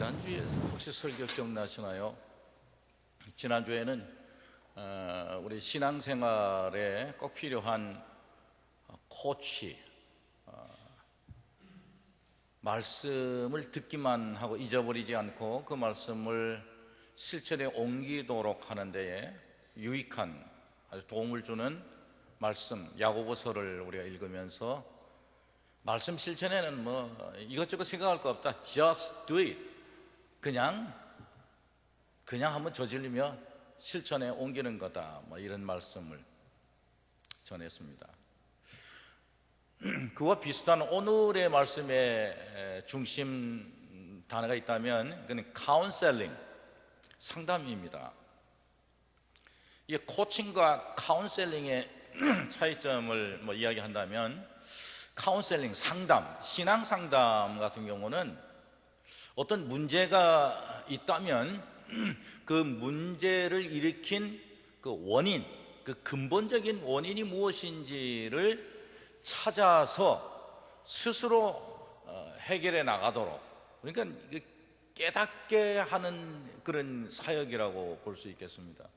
지난주에 혹시 설교 기억나시나요? 지난주에는 우리 신앙생활에 꼭 필요한 코치, 말씀을 듣기만 하고 잊어버리지 않고 그 말씀을 실천에 옮기도록 하는 데에 유익한 아주 도움을 주는 말씀, 야고보서를 우리가 읽으면서 말씀 실천에는 이것저것 생각할 거 없다. Just do it. 그냥 한번 저질리며 실천에 옮기는 거다. 이런 말씀을 전했습니다. 그와 비슷한 오늘의 말씀의 중심 단어가 있다면 그건 카운셀링, 상담입니다. 이 코칭과 카운셀링의 차이점을 이야기한다면, 카운셀링, 상담, 신앙 상담 같은 경우는 어떤 문제가 있다면 그 문제를 일으킨 그 원인, 그 근본적인 원인이 무엇인지를 찾아서 스스로 해결해 나가도록, 그러니까 깨닫게 하는 그런 사역이라고 볼 수 있겠습니다.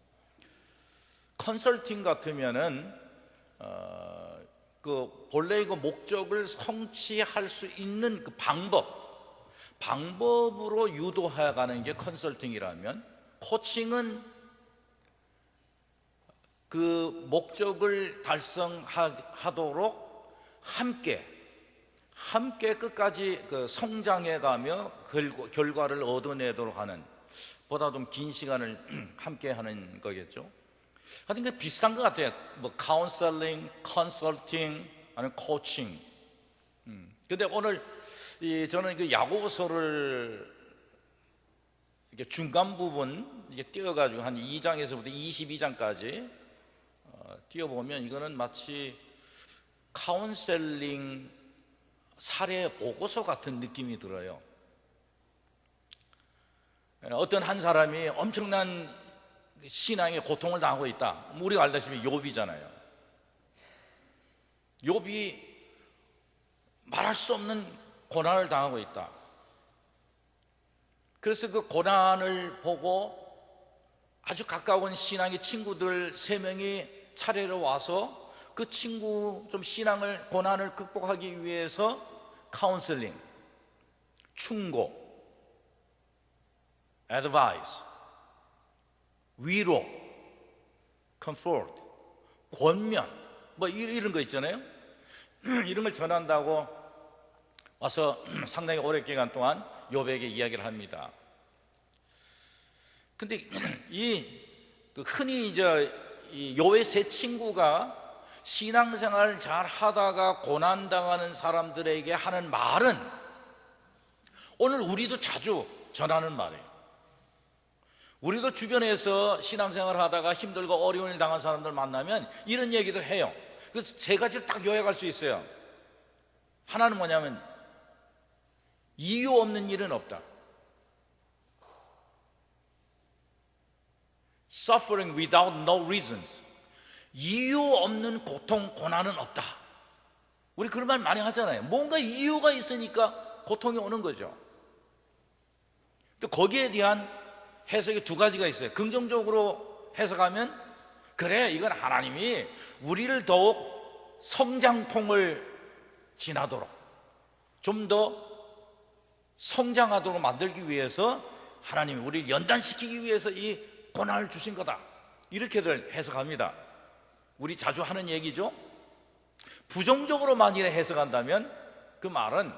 컨설팅 같으면은 그 본래의 그 목적을 성취할 수 있는 그 방법으로 유도해가는 게 컨설팅이라면, 코칭은 그 목적을 달성하도록 함께 끝까지 그 성장해가며 결과를 얻어내도록 하는, 보다 좀 긴 시간을 함께 하는 거겠죠. 하여튼 그 비슷한 것 같아요. 카운셀링, 컨설팅, 아니면 코칭. 근데 오늘 저는 그 야고보서를 이렇게 중간 부분 띄어가지고 한 2장에서부터 22장까지 띄어보면 이거는 마치 카운셀링 사례 보고서 같은 느낌이 들어요. 어떤 한 사람이 엄청난 신앙의 고통을 당하고 있다. 우리가 알다시피 욥이잖아요. 욥이 말할 수 없는 고난을 당하고 있다. 그래서 그 고난을 보고 아주 가까운 신앙의 친구들 3명이 차례로 와서 그 친구 좀 고난을 극복하기 위해서 카운셀링, 충고, advice, 위로, comfort, 권면, 이런 거 있잖아요. 이런 걸 전한다고 와서 상당히 오랜 기간 동안 욥에게 이야기를 합니다. 근데 흔히 이 욥의 3 친구가 신앙생활을 잘 하다가 고난당하는 사람들에게 하는 말은 오늘 우리도 자주 전하는 말이에요. 우리도 주변에서 신앙생활을 하다가 힘들고 어려운 일 당한 사람들 만나면 이런 얘기들 해요. 그래서 3가지를 딱 요약할 수 있어요. 하나는 뭐냐면, 이유 없는 일은 없다. Suffering without no reasons. 이유 없는 고통, 고난은 없다. 우리 그런 말 많이 하잖아요. 뭔가 이유가 있으니까 고통이 오는 거죠. 또 거기에 대한 해석이 2가지가 있어요. 긍정적으로 해석하면, 그래, 이건 하나님이 우리를 더욱 성장통을 지나도록, 좀 더 성장하도록 만들기 위해서 하나님이 우리를 연단시키기 위해서 이 고난을 주신 거다. 이렇게들 해석합니다. 우리 자주 하는 얘기죠. 부정적으로 만일에 해석한다면 그 말은,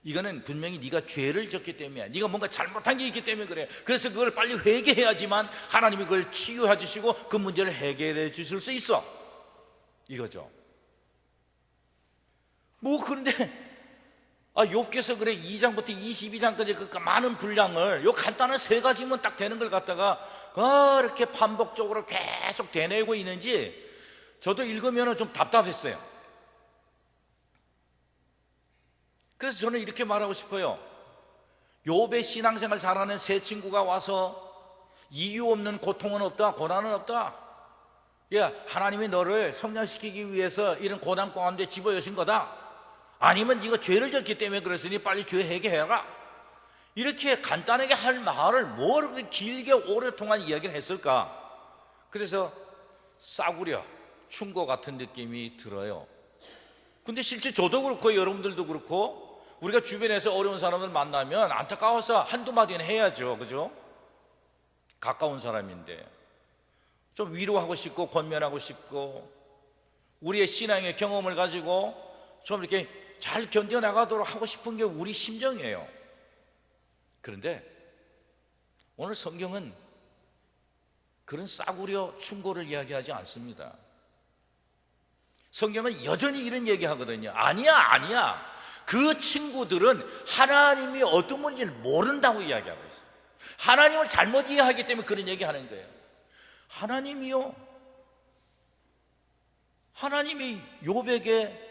이거는 분명히 네가 죄를 졌기 때문이야. 네가 뭔가 잘못한 게 있기 때문에 그래. 그래서 그걸 빨리 회개해야지만 하나님이 그걸 치유해 주시고 그 문제를 해결해 주실 수 있어, 이거죠. 그런데 욥기서 그래 2장부터 22장까지 그 많은 분량을 요 간단한 3가지면 딱 되는 걸 갖다가 그렇게 반복적으로 계속 되뇌고 있는지 저도 읽으면 좀 답답했어요. 그래서 저는 이렇게 말하고 싶어요. 욥의 신앙생활 잘하는 3 친구가 와서 이유 없는 고통은 없다, 고난은 없다, 하나님이 너를 성장시키기 위해서 이런 고난 가운데 집어여신 거다, 아니면 네가 죄를 졌기 때문에 그랬으니 빨리 죄 해결해라, 이렇게 간단하게 할 말을 뭐 그렇게 길게 오랫동안 이야기를 했을까? 그래서 싸구려, 충고 같은 느낌이 들어요. 근데 실제 저도 그렇고 여러분들도 그렇고 우리가 주변에서 어려운 사람을 만나면 안타까워서 한두 마디는 해야죠. 그죠? 가까운 사람인데 좀 위로하고 싶고 권면하고 싶고 우리의 신앙의 경험을 가지고 좀 이렇게 잘 견뎌나가도록 하고 싶은 게 우리 심정이에요. 그런데 오늘 성경은 그런 싸구려 충고를 이야기하지 않습니다. 성경은 여전히 이런 얘기하거든요. 아니야. 그 친구들은 하나님이 어떤 분인지를 모른다고 이야기하고 있어요. 하나님을 잘못 이해하기 때문에 그런 얘기하는 거예요. 하나님이 욥에게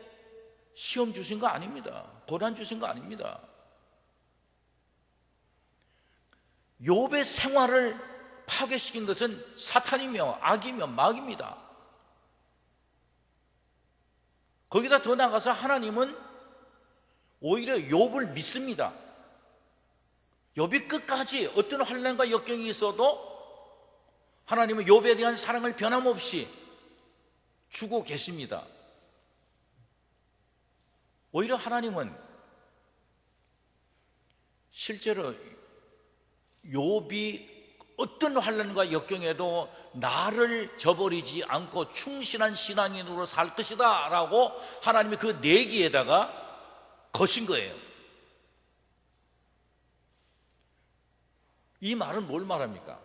시험 주신 거 아닙니다. 고난 주신 거 아닙니다. 욥의 생활을 파괴시킨 것은 사탄이며 악이며 마귀입니다. 거기다 더 나가서 하나님은 오히려 욥을 믿습니다. 욥이 끝까지 어떤 환난과 역경이 있어도 하나님은 욥에 대한 사랑을 변함없이 주고 계십니다. 오히려 하나님은 실제로 욥이 어떤 환난과 역경에도 나를 저버리지 않고 충실한 신앙인으로 살 것이다 라고 하나님이 그 내기에다가 거신 거예요. 이 말은 뭘 말합니까?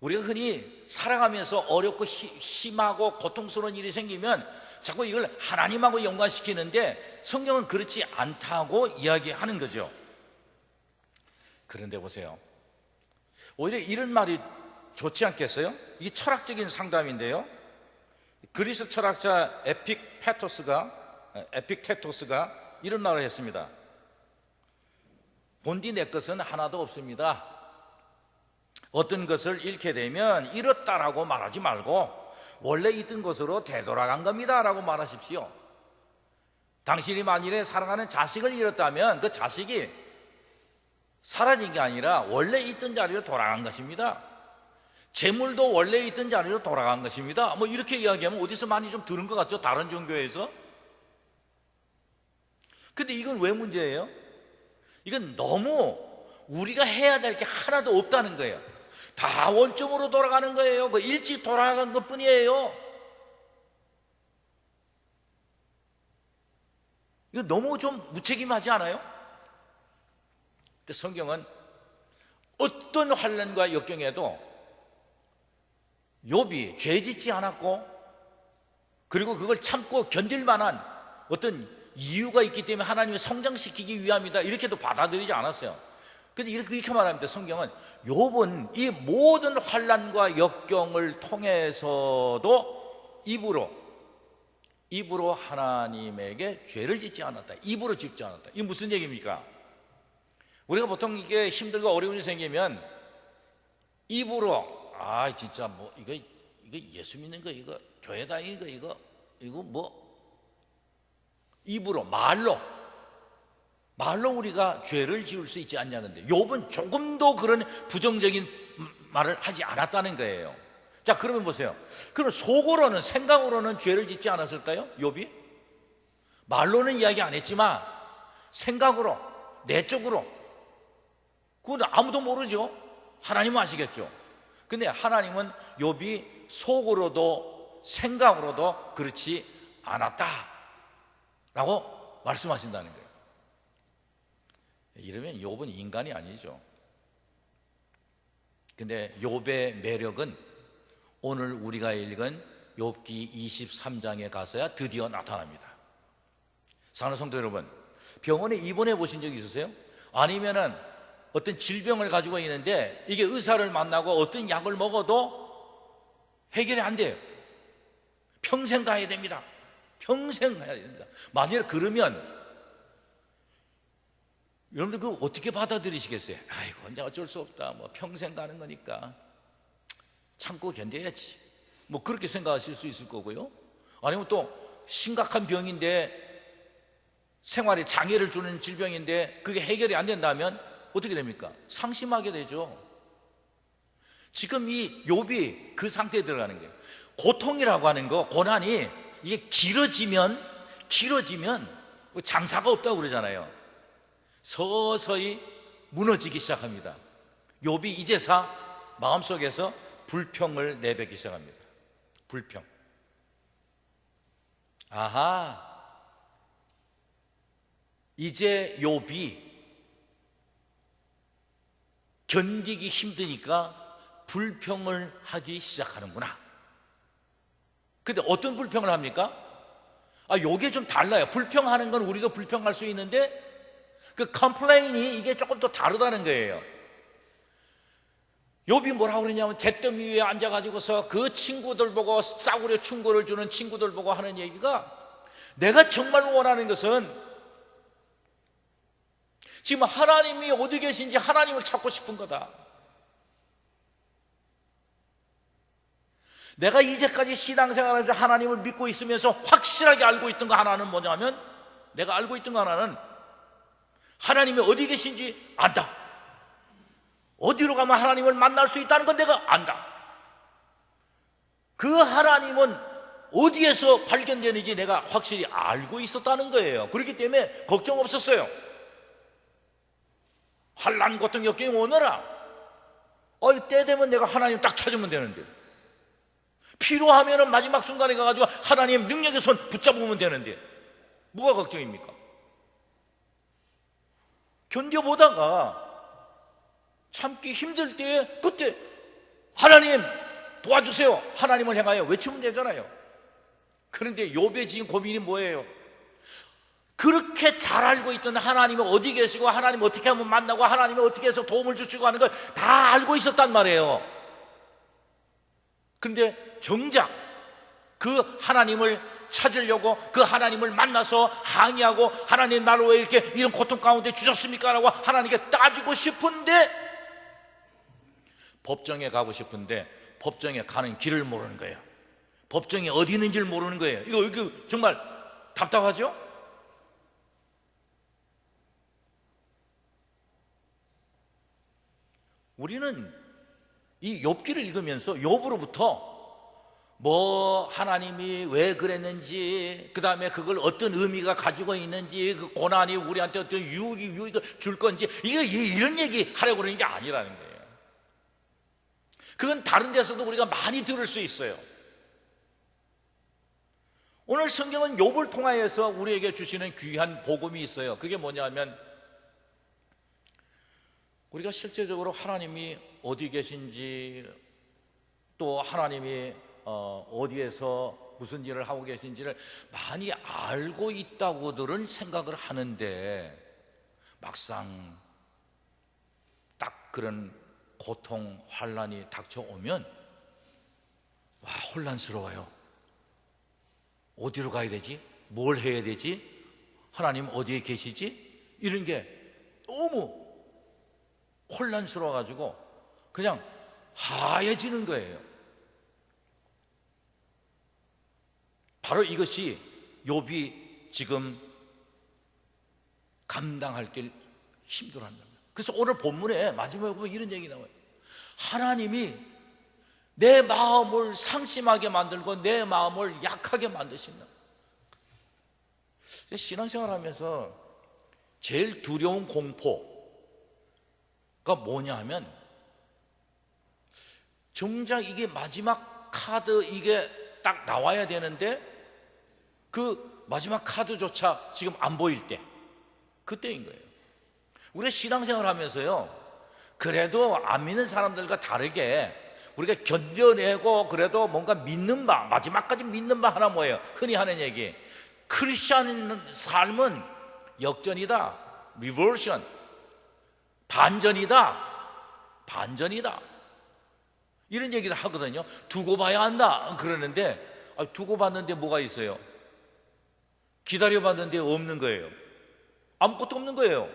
우리가 흔히 살아가면서 어렵고 심하고 고통스러운 일이 생기면 자꾸 이걸 하나님하고 연관시키는데 성경은 그렇지 않다고 이야기하는 거죠. 그런데 보세요, 오히려 이런 말이 좋지 않겠어요? 이게 철학적인 상담인데요, 그리스 철학자 에픽테토스가 이런 말을 했습니다. 본디 내 것은 하나도 없습니다. 어떤 것을 잃게 되면 잃었다라고 말하지 말고 원래 있던 것으로 되돌아간 겁니다 라고 말하십시오. 당신이 만일에 사랑하는 자식을 잃었다면 그 자식이 사라진 게 아니라 원래 있던 자리로 돌아간 것입니다. 재물도 원래 있던 자리로 돌아간 것입니다. 뭐 이렇게 이야기하면 어디서 많이 좀 들은 것 같죠? 다른 종교에서. 근데 이건 왜 문제예요? 이건 너무 우리가 해야 될 게 하나도 없다는 거예요. 다 원점으로 돌아가는 거예요. 그 일찍 돌아간 것 뿐이에요. 이거 너무 좀 무책임하지 않아요? 근데 성경은 어떤 환난과 역경에도 욥이 죄짓지 않았고 그리고 그걸 참고 견딜 만한 어떤 이유가 있기 때문에 하나님이 성장시키기 위함이다 이렇게도 받아들이지 않았어요. 근데 이렇게 말합니다. 성경은 욥은 이 모든 환난과 역경을 통해서도 입으로 하나님에게 죄를 짓지 않았다. 입으로 짓지 않았다. 이게 무슨 얘기입니까? 우리가 보통 이게 힘들고 어려운 일이 생기면 입으로 진짜 뭐 이거 예수 믿는 거 이거 교회 다니는 거 이거 뭐 입으로 말로 우리가 죄를 지을 수 있지 않냐는데 욥은 조금도 그런 부정적인 말을 하지 않았다는 거예요. 자, 그러면 보세요. 그럼 속으로는 생각으로는 죄를 짓지 않았을까요? 욥이? 말로는 이야기 안 했지만 생각으로 내적으로 그건 아무도 모르죠. 하나님은 아시겠죠. 근데 하나님은 욥이 속으로도 생각으로도 그렇지 않았다라고 말씀하신다는 거예요. 이러면 욥은 인간이 아니죠. 근데 욥의 매력은 오늘 우리가 읽은 욥기 23장에 가서야 드디어 나타납니다. 사랑하는 성도 여러분, 병원에 입원해 보신 적 있으세요? 아니면은 어떤 질병을 가지고 있는데 이게 의사를 만나고 어떤 약을 먹어도 해결이 안 돼요. 평생 가야 됩니다. 평생 가야 됩니다. 만약에 그러면 여러분들 그거 어떻게 받아들이시겠어요? 아이고 이제 어쩔 수 없다. 뭐 평생 가는 거니까 참고 견뎌야지. 뭐 그렇게 생각하실 수 있을 거고요. 아니면 또 심각한 병인데 생활에 장애를 주는 질병인데 그게 해결이 안 된다면 어떻게 됩니까? 상심하게 되죠. 지금 이 욥이 그 상태에 들어가는 거예요. 고통이라고 하는 거, 고난이 이게 길어지면 장사가 없다고 그러잖아요. 서서히 무너지기 시작합니다. 욥이 이제서 마음속에서 불평을 내뱉기 시작합니다. 불평. 아하, 이제 욥이 견디기 힘드니까 불평을 하기 시작하는구나. 근데 어떤 불평을 합니까? 요게 좀 달라요. 불평하는 건 우리도 불평할 수 있는데 그 컴플레인이 이게 조금 더 다르다는 거예요. 욥이 뭐라고 그러냐면 잿더미 위에 앉아가지고서 그 친구들 보고 싸구려 충고를 주는 친구들 보고 하는 얘기가, 내가 정말 원하는 것은 지금 하나님이 어디 계신지 하나님을 찾고 싶은 거다. 내가 이제까지 신앙생활하면서 하나님을 믿고 있으면서 확실하게 알고 있던 거 하나는 뭐냐면, 내가 알고 있던 거 하나는 하나님이 어디 계신지 안다. 어디로 가면 하나님을 만날 수 있다는 건 내가 안다. 그 하나님은 어디에서 발견되는지 내가 확실히 알고 있었다는 거예요. 그렇기 때문에 걱정 없었어요. 환난 고통 역경이 오너라, 때 되면 내가 하나님 딱 찾으면 되는데, 필요하면 마지막 순간에 가가지고 하나님 능력의 손 붙잡으면 되는데 뭐가 걱정입니까? 견뎌보다가 참기 힘들 때에 그때 하나님 도와주세요, 하나님을 향하여 외치면 되잖아요. 그런데 욥의 지금 고민이 뭐예요? 그렇게 잘 알고 있던 하나님이 어디 계시고 하나님 어떻게 하면 만나고 하나님이 어떻게 해서 도움을 주시고 하는 걸 다 알고 있었단 말이에요. 근데 정작 그 하나님을 찾으려고, 그 하나님을 만나서 항의하고, 하나님 나를 왜 이렇게 이런 고통 가운데 주셨습니까? 라고 하나님께 따지고 싶은데, 법정에 가고 싶은데 법정에 가는 길을 모르는 거예요. 법정이 어디 있는지를 모르는 거예요. 이거 정말 답답하죠? 우리는 이 욥기를 읽으면서 욥으로부터 하나님이 왜 그랬는지, 그 다음에 그걸 어떤 의미가 가지고 있는지, 그 고난이 우리한테 어떤 유익을 줄 건지, 이런 얘기 하려고 그러는 게 아니라는 거예요. 그건 다른 데서도 우리가 많이 들을 수 있어요. 오늘 성경은 욥을 통하여서 우리에게 주시는 귀한 복음이 있어요. 그게 뭐냐면, 우리가 실제적으로 하나님이 어디 계신지, 또 하나님이 어디에서 무슨 일을 하고 계신지를 많이 알고 있다고들은 생각을 하는데, 막상 딱 그런 고통, 환난이 닥쳐오면 혼란스러워요. 어디로 가야 되지? 뭘 해야 되지? 하나님 어디에 계시지? 이런 게 너무 혼란스러워가지고 그냥 하얘지는 거예요. 바로 이것이 욥이 지금 감당할 길 힘들어하는 겁니다. 그래서 오늘 본문에 마지막에 보면 이런 얘기 나와요. 하나님이 내 마음을 상심하게 만들고 내 마음을 약하게 만드신다. 신앙생활 하면서 제일 두려운 공포가 뭐냐 하면, 정작 이게 마지막 카드 이게 딱 나와야 되는데 그 마지막 카드조차 지금 안 보일 때, 그때인 거예요. 우리가 신앙생활 하면서요, 그래도 안 믿는 사람들과 다르게 우리가 견뎌내고 그래도 뭔가 믿는 바, 마지막까지 믿는 바 하나 뭐예요? 흔히 하는 얘기, 크리스찬 삶은 역전이다, 리버션, 반전이다, 이런 얘기를 하거든요. 두고 봐야 한다 그러는데, 두고 봤는데 뭐가 있어요? 기다려봤는데 없는 거예요. 아무것도 없는 거예요.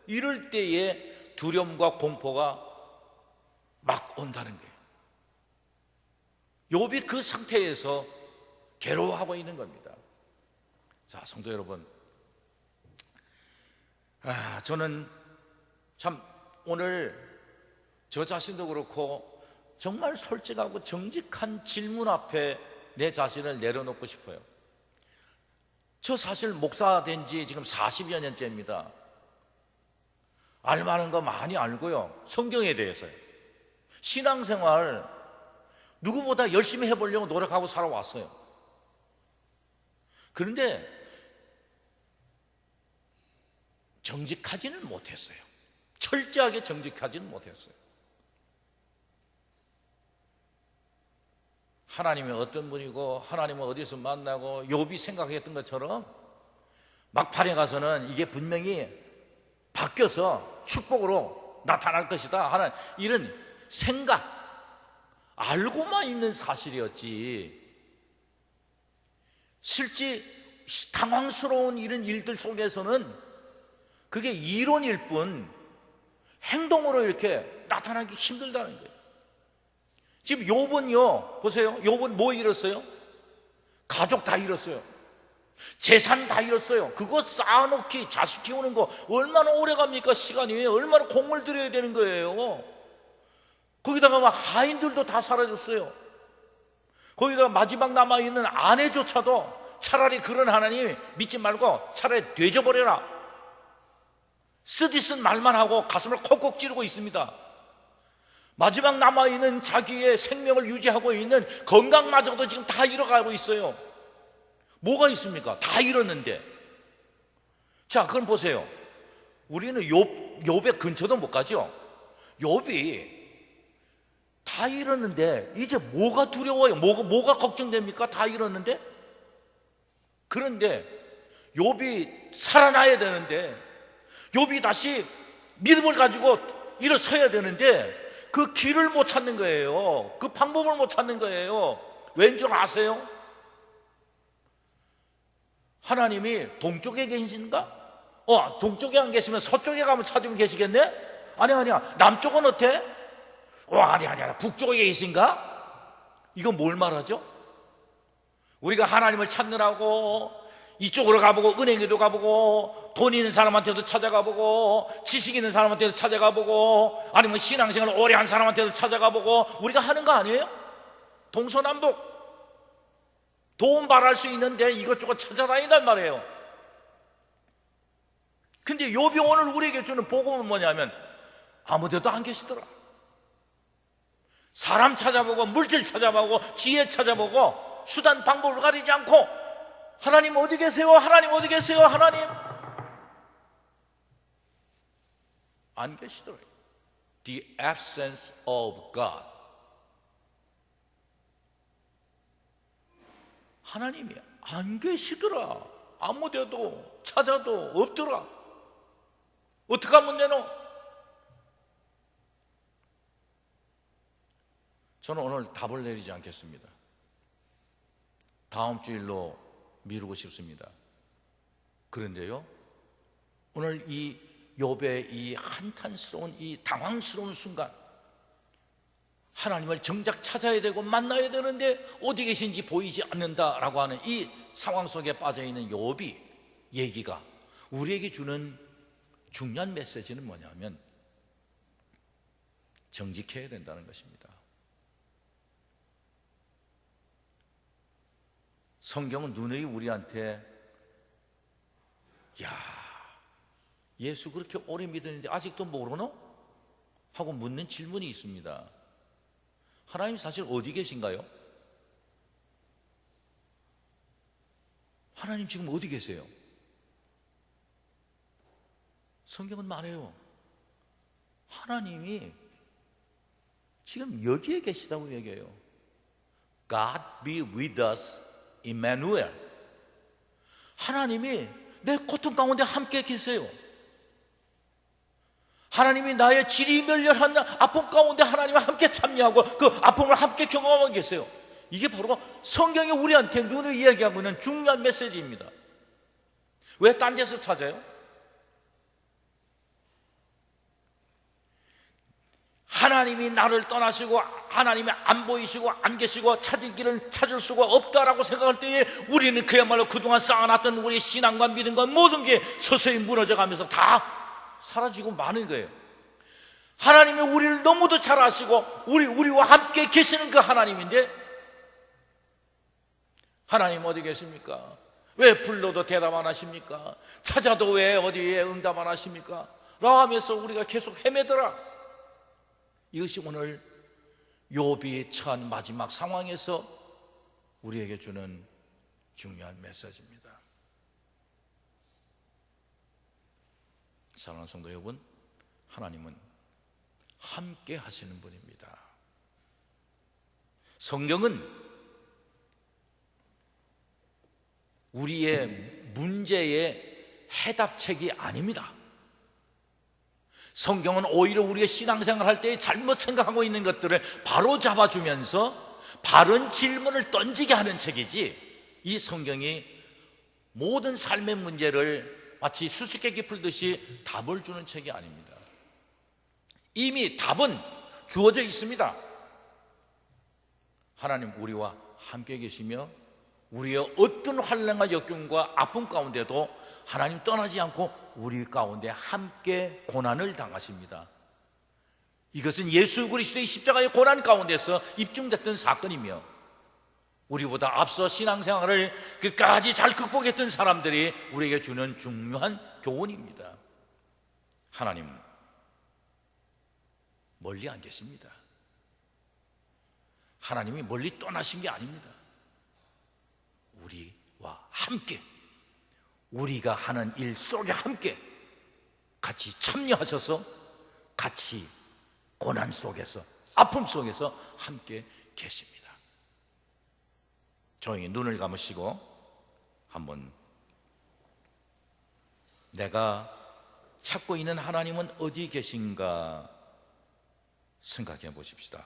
이럴 때에 두려움과 공포가 막 온다는 거예요. 욥이 그 상태에서 괴로워하고 있는 겁니다. 자, 성도 여러분, 저는 참 오늘 저 자신도 그렇고 정말 솔직하고 정직한 질문 앞에 내 자신을 내려놓고 싶어요. 저 사실 목사 된 지 지금 40여 년째입니다. 알만한 거 많이 알고요. 성경에 대해서요. 신앙생활 누구보다 열심히 해보려고 노력하고 살아왔어요. 그런데 정직하지는 못했어요. 철저하게 정직하지는 못했어요. 하나님이 어떤 분이고 하나님은 어디서 만나고 욥이 생각했던 것처럼 막판에 가서는 이게 분명히 바뀌어서 축복으로 나타날 것이다 하는 이런 생각, 알고만 있는 사실이었지, 실제 당황스러운 이런 일들 속에서는 그게 이론일 뿐 행동으로 이렇게 나타나기 힘들다는 거예요. 지금 욥은요, 보세요. 욥은 뭐 잃었어요? 가족 다 잃었어요. 재산 다 잃었어요. 그거 쌓아놓기, 자식 키우는 거 얼마나 오래 갑니까? 시간이 얼마나 공을 들여야 되는 거예요. 거기다가 막 하인들도 다 사라졌어요. 거기다가 마지막 남아있는 아내조차도 차라리 그런 하나님 믿지 말고 차라리 되져버려라, 쓰디쓴 말만 하고 가슴을 콕콕 찌르고 있습니다. 마지막 남아있는 자기의 생명을 유지하고 있는 건강마저도 지금 다 잃어가고 있어요. 뭐가 있습니까? 다 잃었는데. 자, 그럼 보세요. 우리는 욥의 근처도 못 가죠. 욥이 다 잃었는데 이제 뭐가 두려워요? 뭐가 걱정됩니까? 다 잃었는데. 그런데 욥이 살아나야 되는데, 욥이 다시 믿음을 가지고 일어서야 되는데 그 길을 못 찾는 거예요. 그 방법을 못 찾는 거예요. 왠 줄 아세요? 하나님이 동쪽에 계신가? 동쪽에 안 계시면 서쪽에 가면 찾으면 계시겠네? 아니야. 남쪽은 어때? 아니야. 북쪽에 계신가? 이건 뭘 말하죠? 우리가 하나님을 찾느라고 이쪽으로 가보고, 은행에도 가보고, 돈 있는 사람한테도 찾아가보고, 지식 있는 사람한테도 찾아가보고, 아니면 신앙생활 오래 한 사람한테도 찾아가보고, 우리가 하는 거 아니에요? 동서남북 도움 바랄 수 있는데 이것저것 찾아다닌단 말이에요. 근데 욥이 오늘 우리에게 주는 복음은 뭐냐면 아무데도 안 계시더라. 사람 찾아보고, 물질 찾아보고, 지혜 찾아보고, 수단 방법을 가리지 않고 하나님 어디 계세요? 하나님 어디 계세요? 하나님 안 계시더라고요. The absence of God. 하나님이 안 계시더라. 아무데도 찾아도 없더라. 어떡하면 되노? 저는 오늘 답을 내리지 않겠습니다. 다음 주일로 미루고 싶습니다. 그런데요, 오늘 이 욥의 이 한탄스러운, 이 당황스러운 순간, 하나님을 정작 찾아야 되고 만나야 되는데 어디 계신지 보이지 않는다라고 하는 이 상황 속에 빠져있는 욥이 얘기가 우리에게 주는 중요한 메시지는 뭐냐면 정직해야 된다는 것입니다. 성경은 누누이 우리한테 예수 그렇게 오래 믿었는데 아직도 모르노? 하고 묻는 질문이 있습니다. 하나님 사실 어디 계신가요? 하나님 지금 어디 계세요? 성경은 말해요. 하나님이 지금 여기에 계시다고 얘기해요. God be with us, Emmanuel. 하나님이 내 고통 가운데 함께 계세요. 하나님이 나의 지리멸렬한 아픔 가운데 하나님과 함께 참여하고 그 아픔을 함께 경험하고 계세요. 이게 바로 성경이 우리한테 누누이 이야기하고 있는 중요한 메시지입니다. 왜 딴 데서 찾아요? 하나님이 나를 떠나시고 하나님이 안 보이시고 안 계시고 찾을 길을 찾을 수가 없다라고 생각할 때에 우리는 그야말로 그동안 쌓아놨던 우리의 신앙과 믿음과 모든 게 서서히 무너져가면서 다 사라지고 마는 거예요. 하나님이 우리를 너무도 잘 아시고 우리와 함께 계시는 그 하나님인데, 하나님 어디 계십니까? 왜 불러도 대답 안 하십니까? 찾아도 왜 어디에 응답 안 하십니까? 라고 하면서 우리가 계속 헤매더라. 이것이 오늘 욥이 처한 마지막 상황에서 우리에게 주는 중요한 메시지입니다. 사랑하는 성도 여러분, 하나님은 함께 하시는 분입니다. 성경은 우리의 문제의 해답책이 아닙니다. 성경은 오히려 우리가 신앙생활 할 때 잘못 생각하고 있는 것들을 바로 잡아주면서 바른 질문을 던지게 하는 책이지, 이 성경이 모든 삶의 문제를 마치 수수께끼 풀듯이 답을 주는 책이 아닙니다. 이미 답은 주어져 있습니다. 하나님 우리와 함께 계시며 우리의 어떤 환난과 역경과 아픔 가운데도 하나님 떠나지 않고 우리 가운데 함께 고난을 당하십니다. 이것은 예수 그리스도의 십자가의 고난 가운데서 입증됐던 사건이며, 우리보다 앞서 신앙생활을 끝까지 잘 극복했던 사람들이 우리에게 주는 중요한 교훈입니다. 하나님 멀리 안 계십니다. 하나님이 멀리 떠나신 게 아닙니다. 우리와 함께, 우리가 하는 일 속에 함께 같이 참여하셔서 같이 고난 속에서, 아픔 속에서 함께 계십니다. 조용히 눈을 감으시고 한번 내가 찾고 있는 하나님은 어디 계신가 생각해 보십시다.